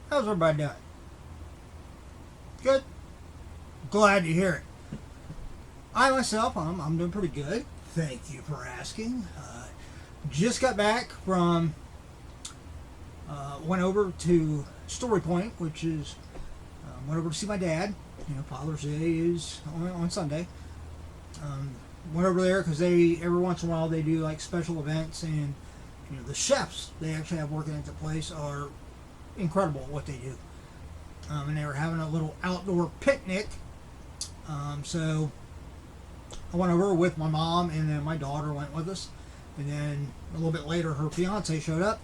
How's everybody doing? Good? Glad to hear it. I myself, I'm doing pretty good. Thank you for asking. Just got back from, went over to Story Point, which is, went over to see my dad. You know, Father's Day is on Sunday. Went over there because they, every once in a while, they do like special events, and you know, the chefs they actually have working at the place are incredible at what they do. And they were having a little outdoor picnic. So I went over with my mom, and then my daughter went with us. And then a little bit later, her fiance showed up,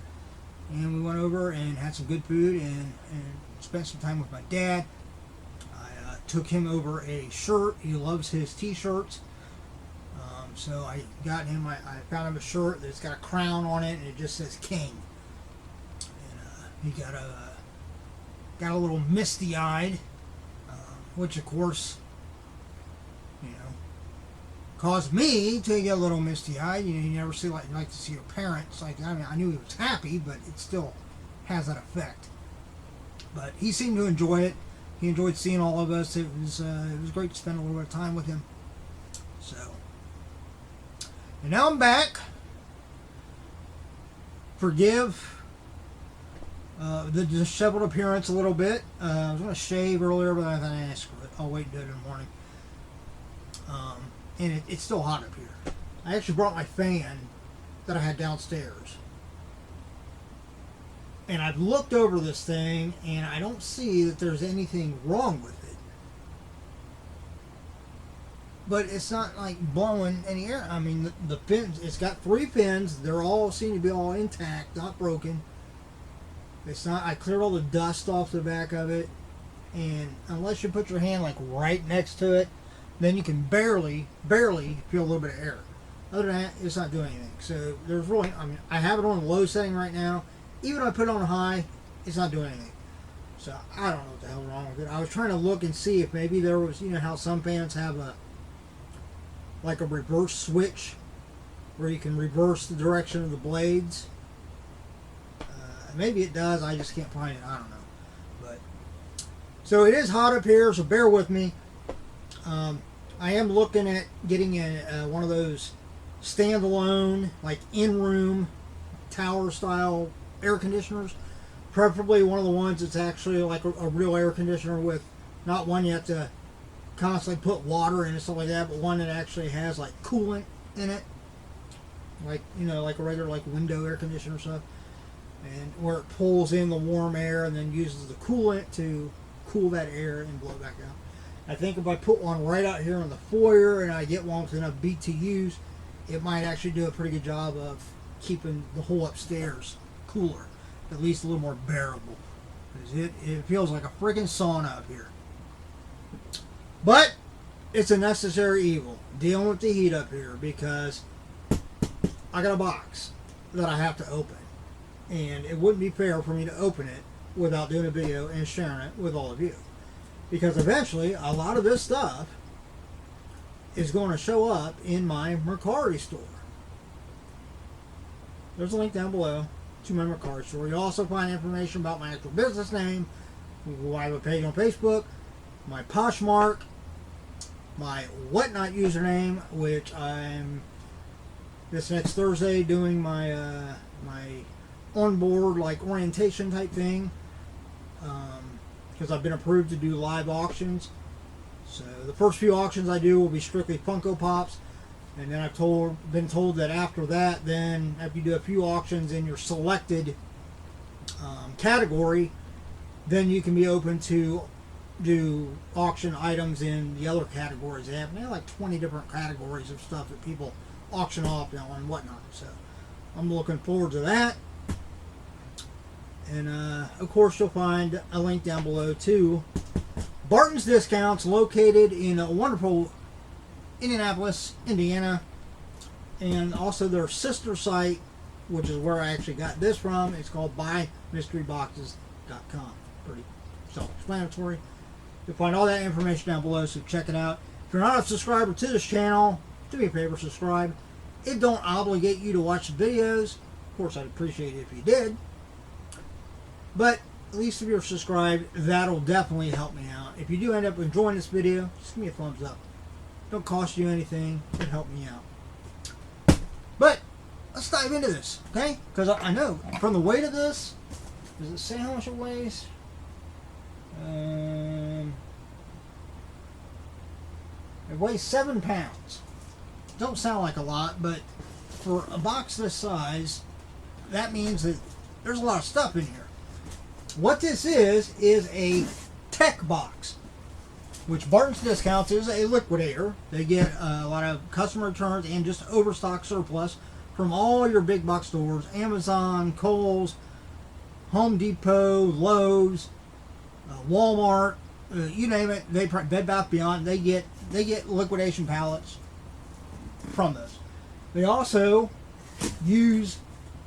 and we went over and had some good food and spent some time with my dad. I took him over a shirt. He loves his t-shirts. So I got him, I found him a shirt that's got a crown on it, and it just says King. And he got a little misty-eyed, which of course, you know, caused me to get a little misty-eyed. You know, you never see like to see your parents like that. I mean, I knew he was happy, but it still has that effect. But he seemed to enjoy it. He enjoyed seeing all of us. It was great to spend a little bit of time with him. So, and now I'm back. Forgive the disheveled appearance a little bit. I was going to shave earlier, but I thought, screw it. I'll wait and do it in the morning. And it's still hot up here. I actually brought my fan that I had downstairs. And I've looked over this thing, and I don't see that there's anything wrong with it. But it's not like blowing any air. I mean, the fins, it's got 3 fins. They're all seem to be all intact, not broken. It's not, I cleared all the dust off the back of it. And unless you put your hand like right next to it, then you can barely feel a little bit of air. Other than that, it's not doing anything. So there's really, I mean, I have it on low setting right now. Even if I put it on high, it's not doing anything. So I don't know what the hell wrong with it. I was trying to look and see if maybe there was, you know how some fans have a reverse switch where you can reverse the direction of the blades. Maybe it does. I just can't find it. I don't know. But so it is hot up here, so bear with me. I am looking at getting one of those standalone, like in-room tower style air conditioners. Preferably one of the ones that's actually like a real air conditioner with not one you have to constantly put water in and stuff like that, but one that actually has like coolant in it, like, you know, like a regular like window air conditioner stuff, and where it pulls in the warm air and then uses the coolant to cool that air and blow it back out. I think if I put one right out here in the foyer and I get one with enough BTUs, it might actually do a pretty good job of keeping the whole upstairs cooler, at least a little more bearable, because it feels like a freaking sauna up here. But it's a necessary evil, dealing with the heat up here, because I got a box that I have to open. And it wouldn't be fair for me to open it without doing a video and sharing it with all of you. Because eventually, a lot of this stuff is going to show up in my Mercari store. There's a link down below to my Mercari store. You'll also find information about my actual business name. I have a page on Facebook, my poshmark, my whatnot username, which I'm this next Thursday doing my my onboard like orientation type thing, because I've been approved to do live auctions. So the first few auctions I do will be strictly Funko Pops, and then I've been told that after that, then after you do a few auctions in your selected category, then you can be open to do auction items in the other categories they have. They have like 20 different categories of stuff that people auction off now and whatnot. So I'm looking forward to that. And of course you'll find a link down below to Bartons Discounts, located in a wonderful Indianapolis, Indiana, and also their sister site, which is where I actually got this from. It's called buymysteryboxes.com. Pretty self-explanatory. You'll find all that information down below, so check it out. If you're not a subscriber to this channel, do me a favor, subscribe. It don't obligate you to watch the videos. Of course, I'd appreciate it if you did. But at least if you're subscribed, that'll definitely help me out. If you do end up enjoying this video, just give me a thumbs up. Don't cost you anything. It help me out. But let's dive into this, okay? Because I know from the weight of this, does it say how much it weighs? It weighs 7 pounds. Don't sound like a lot, but for a box this size, that means that there's a lot of stuff in here. What this is a tech box, which Bartons Discounts is a liquidator. They get a lot of customer returns and just overstock surplus from all your big box stores, Amazon, Kohl's, Home Depot, Lowe's, Walmart, you name it. They Bed Bath Beyond. They get liquidation pallets from those. They also use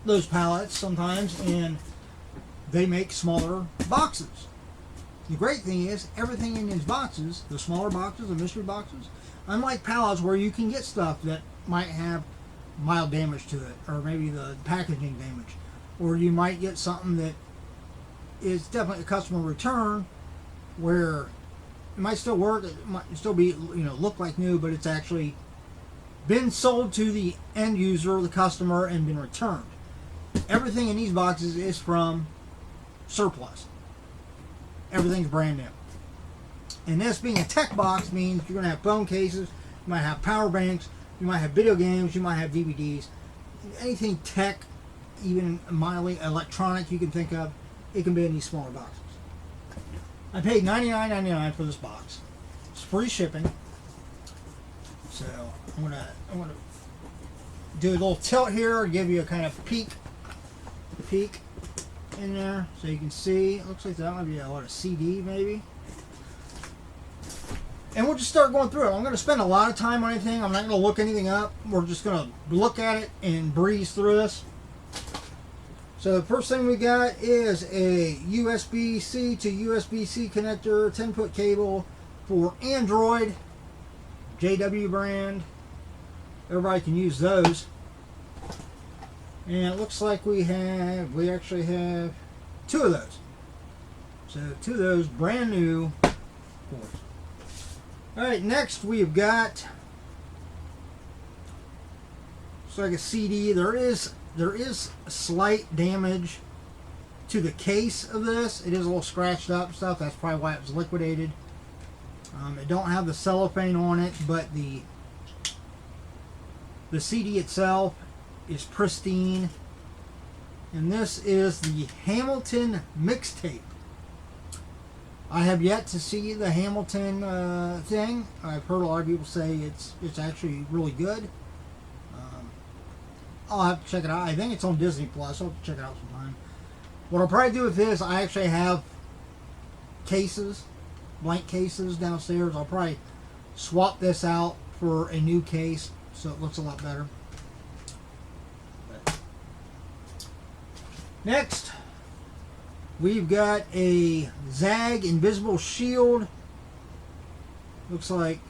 those pallets sometimes, and they make smaller boxes. The great thing is everything in these boxes, the smaller boxes, the mystery boxes, unlike pallets where you can get stuff that might have mild damage to it, or maybe the packaging damage, or you might get something that is definitely a customer return where it might still work, it might still be, look like new, but it's actually been sold to the end user, the customer, and been returned. Everything in these boxes is from surplus. Everything's brand new. And this being a tech box means you're going to have phone cases, you might have power banks, you might have video games, you might have DVDs, anything tech, even mildly electronic you can think of, it can be in these smaller boxes. I paid $99.99 for this box. It's free shipping. So I'm gonna do a little tilt here, give you a kind of peek in there so you can see. It looks like that might be a CD maybe. And we'll just start going through it. I'm going to spend a lot of time on anything. I'm not going to look anything up. We're just going to look at it and breeze through this. So the first thing we got is a USB-C to USB-C connector, 10-foot cable for Android, JW brand. Everybody can use those. And it looks like we actually have 2 of those. So 2 of those brand new cords. Alright, next we've got, looks like a CD. There is slight damage to the case of this. It is a little scratched up stuff. That's probably why it was liquidated. It don't have the cellophane on it, but the CD itself is pristine. And this is the Hamilton mixtape. I have yet to see the Hamilton thing. I've heard a lot of people say it's actually really good. I'll have to check it out. I think it's on Disney Plus. I'll have to check it out sometime. What I'll probably do with this, I actually have cases, blank cases downstairs. I'll probably swap this out for a new case so it looks a lot better. Next, we've got a Zag Invisible Shield. Looks like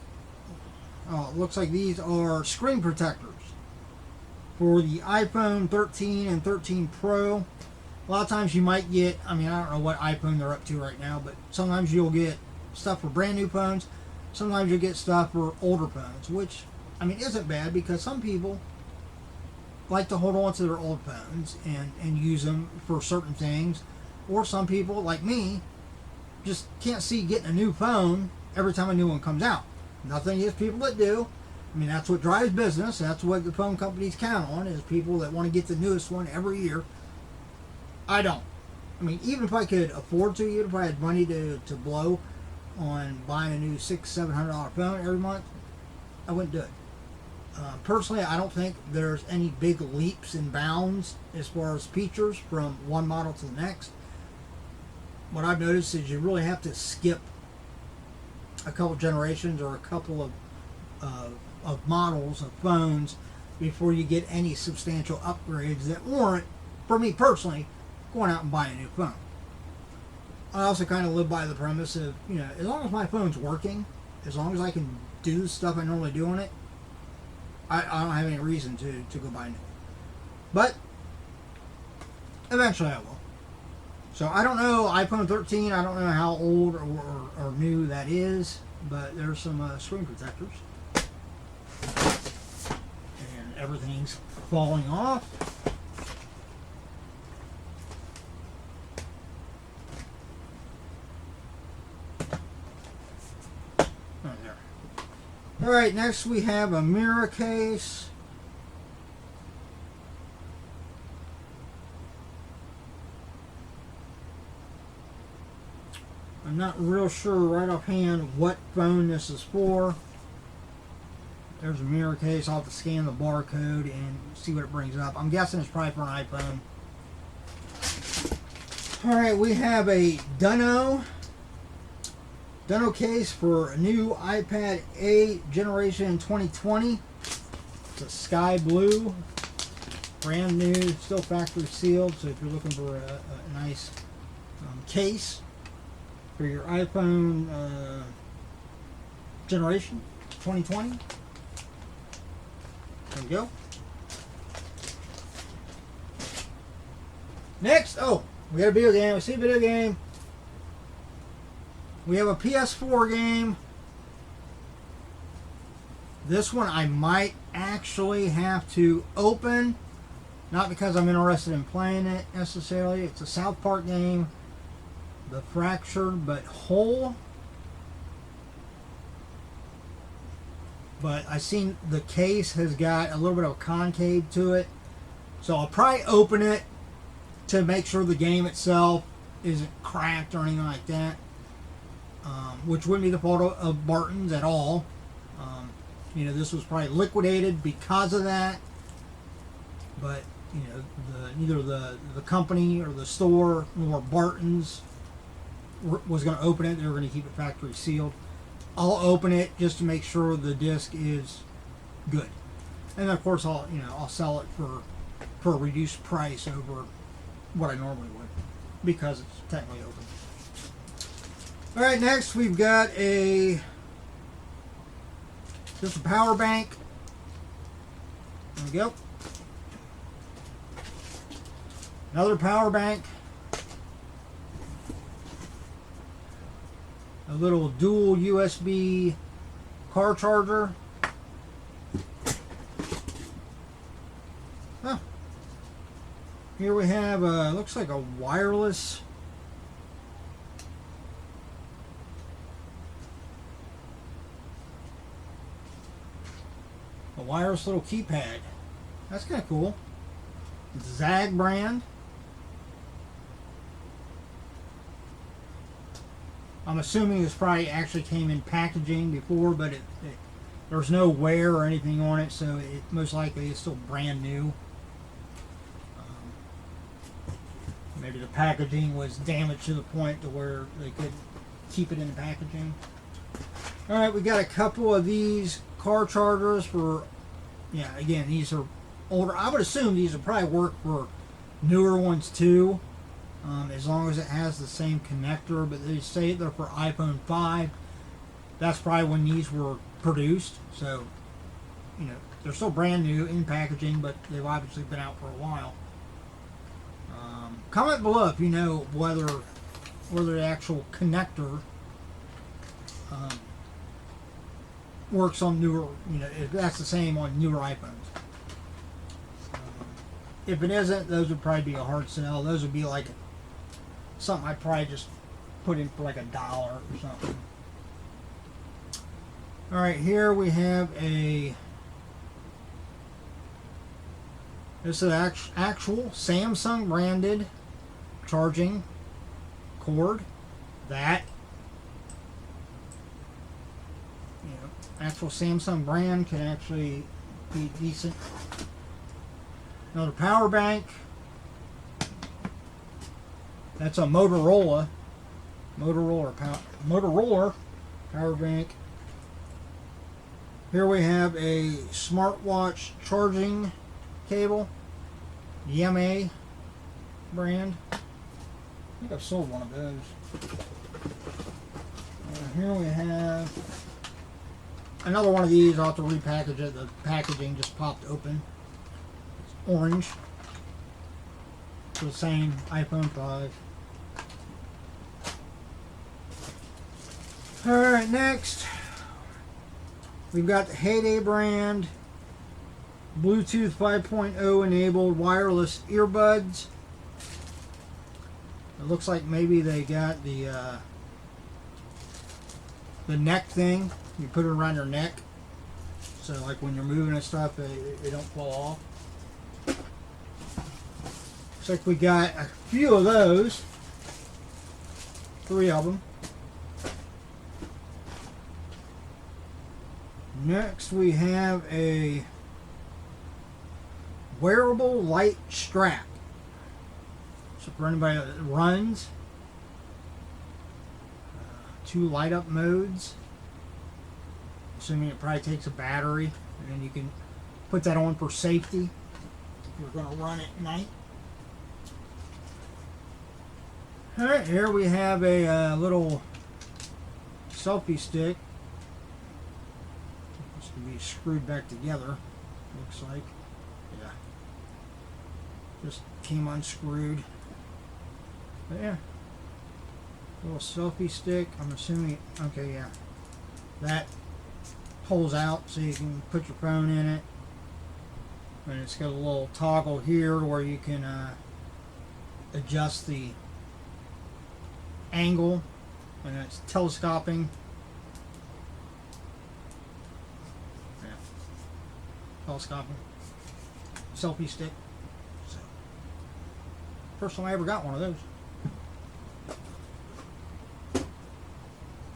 these are screen protectors for the iPhone 13 and 13 Pro. A lot of times you might get, I don't know what iPhone they're up to right now, but sometimes you'll get stuff for brand new phones. Sometimes you'll get stuff for older phones, which, isn't bad because some people like to hold on to their old phones and use them for certain things. Or some people, like me, just can't see getting a new phone every time a new one comes out. Nothing against people that do. That's what drives business. That's what the phone companies count on, is people that want to get the newest one every year. I don't. Even if I could afford to, even if I had money to blow on buying a new $600-700 phone every month, I wouldn't do it. Personally, I don't think there's any big leaps and bounds as far as features from one model to the next. What I've noticed is you really have to skip a couple generations or a couple of models of phones before you get any substantial upgrades that warrant, for me personally, going out and buying a new phone. I also kind of live by the premise of, as long as my phone's working, as long as I can do the stuff I normally do on it, I don't have any reason to go buy new. But eventually I will. So I don't know iPhone 13. I don't know how old or new that is, but there's some screen protectors, and everything's falling off. Oh, there. All right, next we have a mirror case. I'm not real sure right offhand what phone this is for. There's a mirror case. I'll have to scan the barcode and see what it brings up. I'm guessing it's probably for an iPhone. Alright, we have a Dunno case for a new iPad 8 generation 2020. It's a sky blue. Brand new, still factory sealed, so if you're looking for a nice case for your iPhone generation 2020. There we go. Next, we got a video game. We see a video game. We have a PS4 game. This one I might actually have to open. Not because I'm interested in playing it necessarily. It's a South Park game. The Fractured But Whole. But I seen the case has got a little bit of a concave to it. So I'll probably open it to make sure the game itself isn't cracked or anything like that. Which wouldn't be the fault of Bartons at all. This was probably liquidated because of that. But, neither the company or the store nor Bartons was going to open it. They were going to keep it factory sealed. I'll open it just to make sure the disc is good, and of course I'll sell it for a reduced price over what I normally would because it's technically open. All right, next we've got just a power bank. There we go. Another power bank. A little dual USB car charger. Here we have looks like a wireless little keypad. That's kind of cool. It's Zag brand. I'm assuming this probably actually came in packaging before, but there's no wear or anything on it, so it most likely is still brand new. Maybe the packaging was damaged to the point to where they could keep it in the packaging. All right, we got a couple of these car chargers for, again, these are older. I would assume these will probably work for newer ones too. As long as it has the same connector, but they say they're for iPhone 5. That's probably when these were produced, so they're still brand new in packaging, but they've obviously been out for a while. Comment below if you know whether the actual connector works on newer, if that's the same on newer iPhones. If it isn't, those would probably be a hard sell. Those would be like something I'd probably just put in for like $1 or something. All right, here we have this is actual Samsung branded charging cord. That actual Samsung brand can actually be decent. Another power bank. That's a Motorola power bank. Here we have a smartwatch charging cable, YMA brand. I think I've sold one of those. Here we have another one of these. I'll have to repackage it. The packaging just popped open. It's orange. It's the same iPhone 5. Alright, next we've got the Heyday brand Bluetooth 5.0 enabled wireless earbuds. It looks like maybe they got the neck thing. You put it around your neck, so like when you're moving and stuff, they don't fall off. Looks like we got a few of those. 3 of them. Next we have a wearable light strap. So for anybody that runs, 2 light up modes. Assuming it probably takes a battery, and then you can put that on for safety if you're going to run at night. Alright, here we have a little selfie stick. This can be screwed back together, looks like. Yeah. Just came unscrewed. But yeah. Little selfie stick. I'm assuming, okay, yeah. That pulls out so you can put your phone in it. And it's got a little toggle here where you can adjust the angle, and it's telescoping. Yeah. Telescoping. Selfie stick. So, first time I ever got one of those.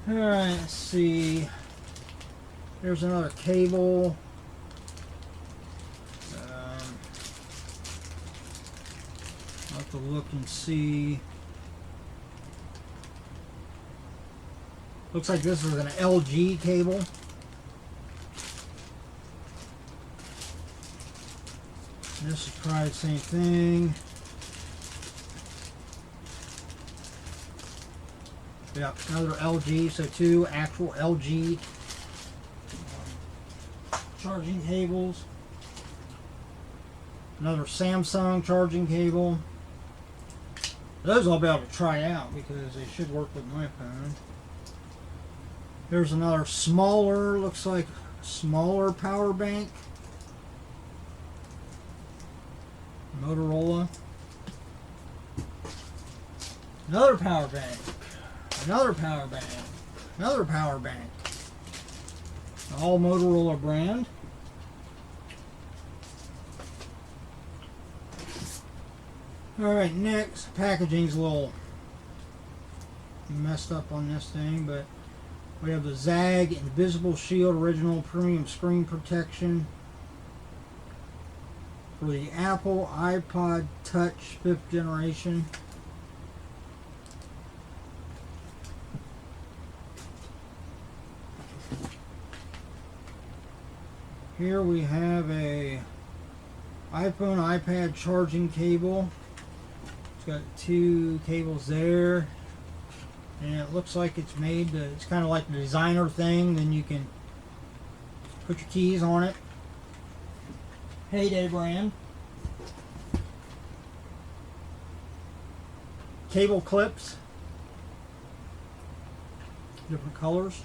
Alright, let's see. There's another cable. I'll have to look and see. Looks like this is an LG cable. This is probably the same thing. Yep, another LG, so 2 actual LG charging cables. Another Samsung charging cable. Those I'll be able to try out because they should work with my phone. There's another smaller, looks like smaller power bank. Motorola. Another power bank. Another power bank. Another power bank. All Motorola brand. Alright, next. Packaging's a little messed up on this thing, but we have the ZAG Invisible Shield Original Premium Screen Protection for the Apple iPod Touch 5th generation. Here we have a iPhone, iPad charging cable. It's got 2 cables there. And it looks like it's made to, it's kind of like the designer thing. Then you can put your keys on it. Heyday brand. Cable clips. Different colors.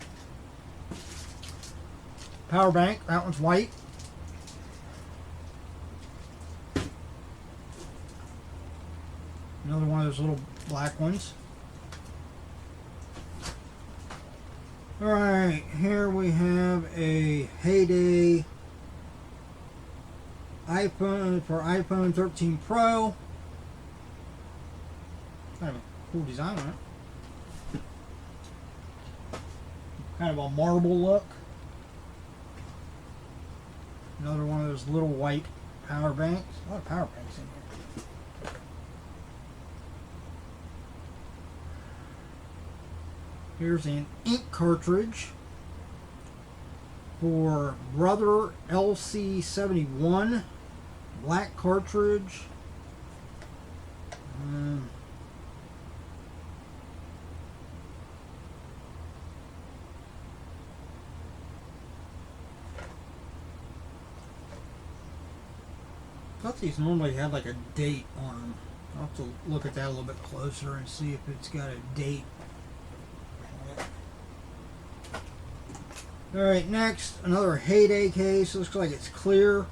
Power bank, that one's white. Another one of those little black ones. Alright, here we have a Heyday iPhone for iPhone 13 Pro. Kind of a cool design on it. Kind of a marble look. Another one of those little white power banks. A lot of power banks in here. Here's an ink cartridge for Brother LC71. Black cartridge. I thought these normally had like a date on them. I'll have to look at that a little bit closer and see if it's got a date. Alright, next, another Heyday case. Looks like it's clear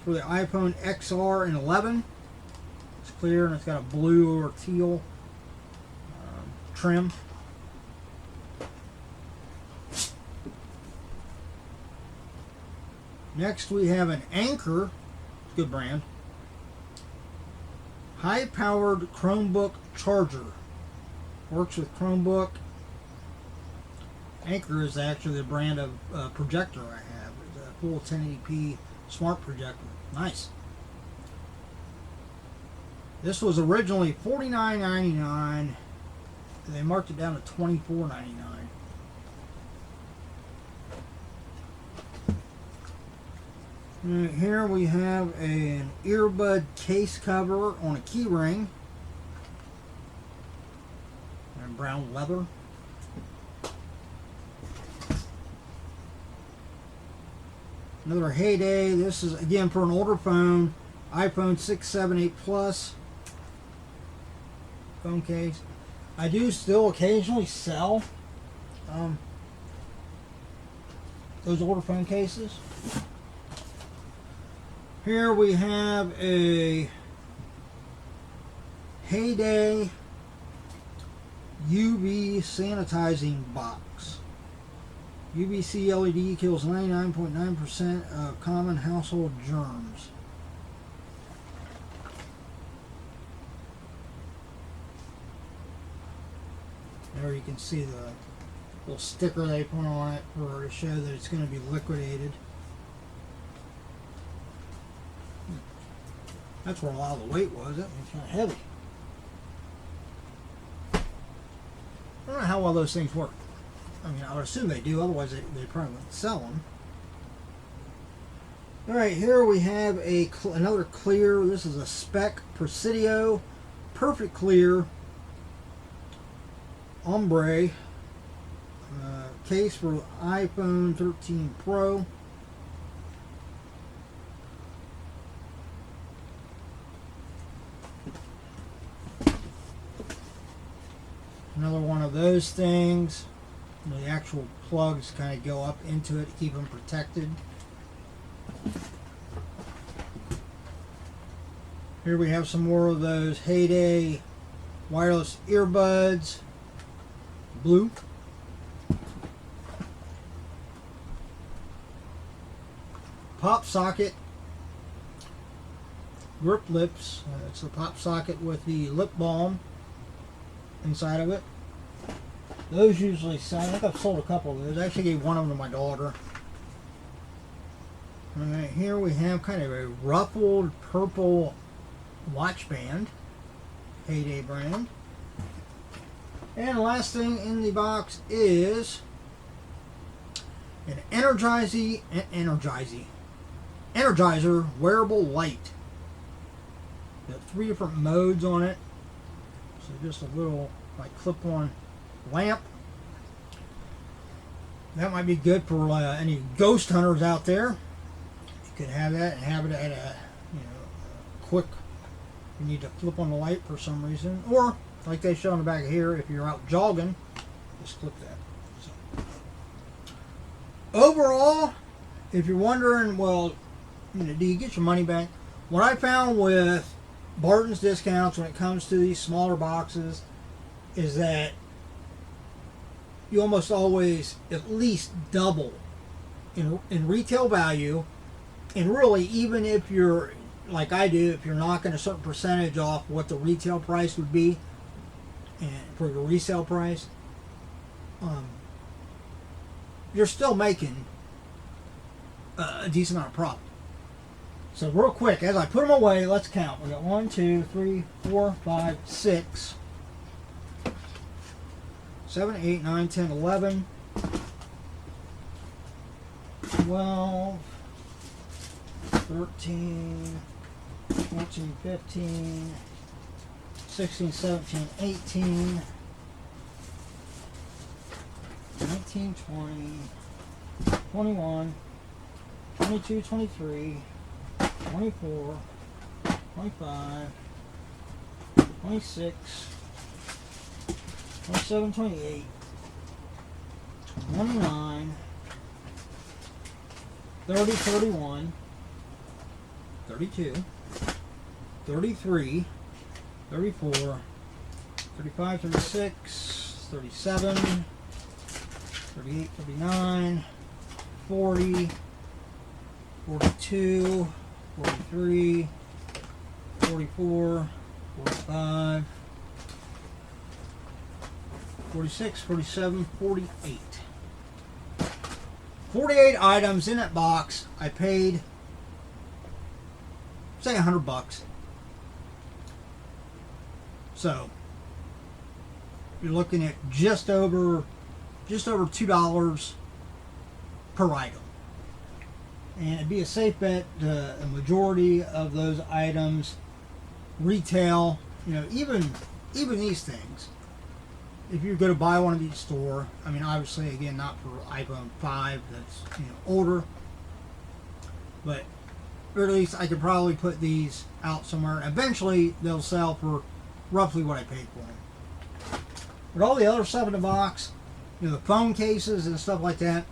for the iPhone XR and 11. It's clear and it's got a blue or teal trim. Next we have an Anker, good brand, high-powered Chromebook charger. Works with Chromebook. Anker is actually the brand of projector I have. It's a full 1080p smart projector. Nice. This was originally $49.99. They marked it down to $24.99. Here we have an earbud case cover on a key ring. And brown leather. Another Heyday. This is again for an older phone. iPhone 6, 7, 8 Plus. Phone case. I do still occasionally sell those older phone cases. Here we have a Heyday UV sanitizing box. UVC LED kills 99.9% of common household germs. There you can see the little sticker they put on it to show that it's going to be liquidated. That's where a lot of the weight was. It was kind of heavy. I don't know how well those things work. I mean, I would assume they do, otherwise they probably wouldn't sell them. Alright, here we have another clear. This is a Spec Presidio Perfect Clear ombre case for iPhone 13 Pro. Another one of those things. The actual plugs kind of go up into it to keep them protected. Here we have some more of those Heyday wireless earbuds. Blue. Pop socket. Grip lips. It's the pop socket with the lip balm inside of it. Those usually sell. I think I've sold a couple of those. I actually gave one of them to my daughter. Alright, here we have kind of a ruffled purple watch band. Heyday brand. And the last thing in the box is an Energizer wearable light. Got 3 different modes on it. So just a little like clip-on lamp. That might be good for any ghost hunters out there. You could have that and have it at a quick. You need to flip on the light for some reason, or like they show on the back of here, if you're out jogging, just click that. So. Overall, if you're wondering, well, do you get your money back? What I found with Bartons discounts when it comes to these smaller boxes is that you almost always at least double in retail value, and really even if you're like I do, if you're knocking a certain percentage off what the retail price would be and for your resale price, you're still making a decent amount of profit. So real quick, as I put them away, let's count. We got 1, 2, 3, 4, 5, 6, 7, 8, 9, 10, 11, 12, 13, 14, 15, 16, 17, 18, 19, 20, 21, 22, 23, 24, 25, 26, 27, 28, 29, 30, 31, 32, 33, 34, 35, 36, 37, 38, 39, 40, 42, 43, 44, 45, 46, 47, 48. 48 items in that box. I paid, say, $100. So you're looking at just over $2 per item, and it'd be a safe bet a majority of those items retail. You know, even these things, if you're going to buy one of these store, I mean, obviously, again, not for iPhone 5, that's, you know, older, but or at least I could probably put these out somewhere. Eventually, they'll sell for roughly what I paid for them. But all the other stuff in the box, you know, the phone cases and stuff like that,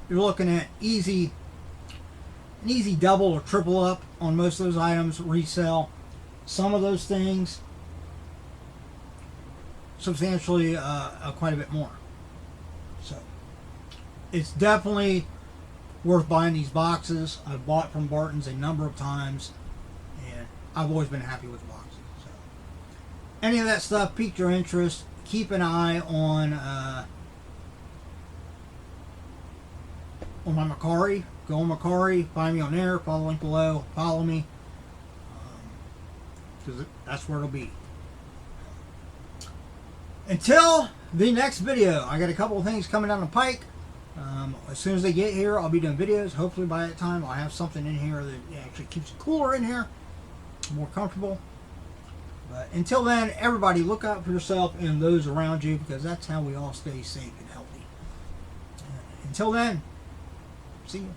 you're looking at an easy double or triple up on most of those items resell. Some of those things substantially quite a bit more. So it's definitely worth buying these boxes. I've bought from Bartons a number of times, and I've always been happy with the boxes. So any of that stuff piqued your interest, keep an eye on my Mercari. Go on Mercari, find me on there, follow the link below, follow me, because that's where it'll be. Until the next video, I got a couple of things coming down the pike. As soon as they get here, I'll be doing videos. Hopefully by that time, I'll have something in here that actually keeps it cooler in here, more comfortable. But until then, everybody look out for yourself and those around you, because that's how we all stay safe and healthy. Until then, see you.